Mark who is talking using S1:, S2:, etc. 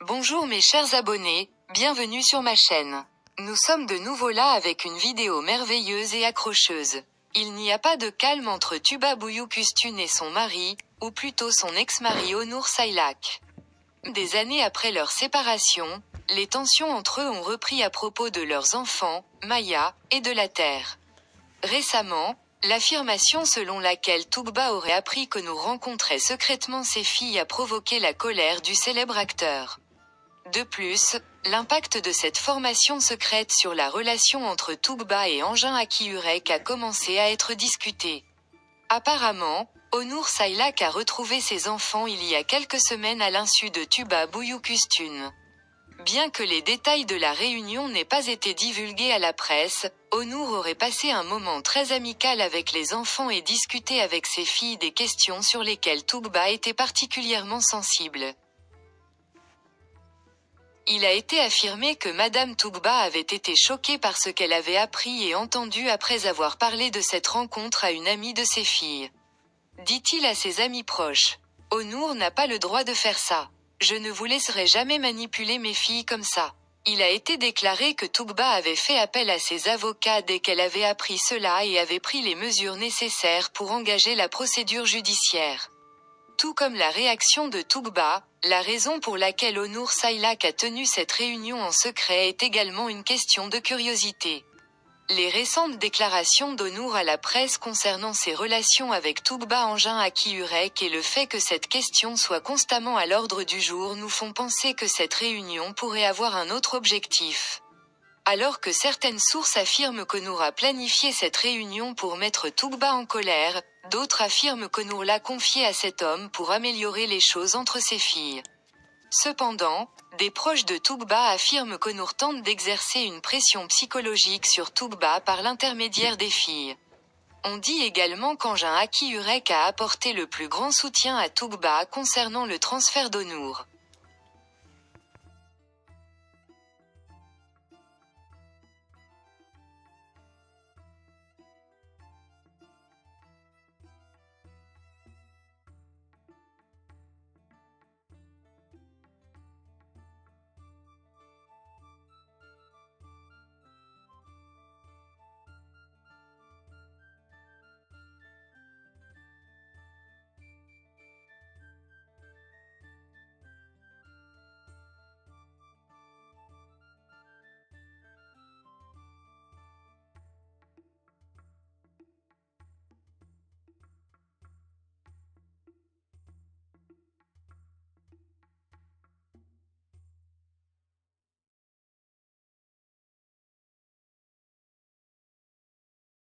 S1: Bonjour mes chers abonnés, bienvenue sur ma chaîne. Nous sommes de nouveau là avec une vidéo merveilleuse et accrocheuse. Il n'y a pas de calme entre Tuba Büyüküstün et son mari, ou plutôt son ex-mari Onur Saylak. Des années après leur séparation, les tensions entre eux ont repris à propos de leurs enfants, Maya, et de la terre. Récemment, l'affirmation selon laquelle Tuğba aurait appris que nous rencontrait secrètement ses filles a provoqué la colère du célèbre acteur. De plus, l'impact de cette formation secrète sur la relation entre Tuğba et Engin Akiyürek a commencé à être discuté. Apparemment, Onur Saylak a retrouvé ses enfants il y a quelques semaines à l'insu de Tuba Büyüküstün. Bien que les détails de la réunion n'aient pas été divulgués à la presse, Onur aurait passé un moment très amical avec les enfants et discuté avec ses filles des questions sur lesquelles Tuğba était particulièrement sensible. Il a été affirmé que Madame Tuğba avait été choquée par ce qu'elle avait appris et entendu après avoir parlé de cette rencontre à une amie de ses filles. Dit-il à ses amis proches. Onur n'a pas le droit de faire ça. Je ne vous laisserai jamais manipuler mes filles comme ça. Il a été déclaré que Tuğba avait fait appel à ses avocats dès qu'elle avait appris cela et avait pris les mesures nécessaires pour engager la procédure judiciaire. Tout comme la réaction de Tuğba, la raison pour laquelle Onur Saylak a tenu cette réunion en secret est également une question de curiosité. Les récentes déclarations d'Onur à la presse concernant ses relations avec Tuğba Engin Akiyürek et le fait que cette question soit constamment à l'ordre du jour nous font penser que cette réunion pourrait avoir un autre objectif. Alors que certaines sources affirment qu'Onur a planifié cette réunion pour mettre Tuğba en colère, d'autres affirment qu'Onur l'a confié à cet homme pour améliorer les choses entre ses filles. Cependant, des proches de Tuğba affirment qu'Onur tente d'exercer une pression psychologique sur Tuğba par l'intermédiaire des filles. On dit également qu'Engin Akiyürek a apporté le plus grand soutien à Tuğba concernant le transfert d'Onur.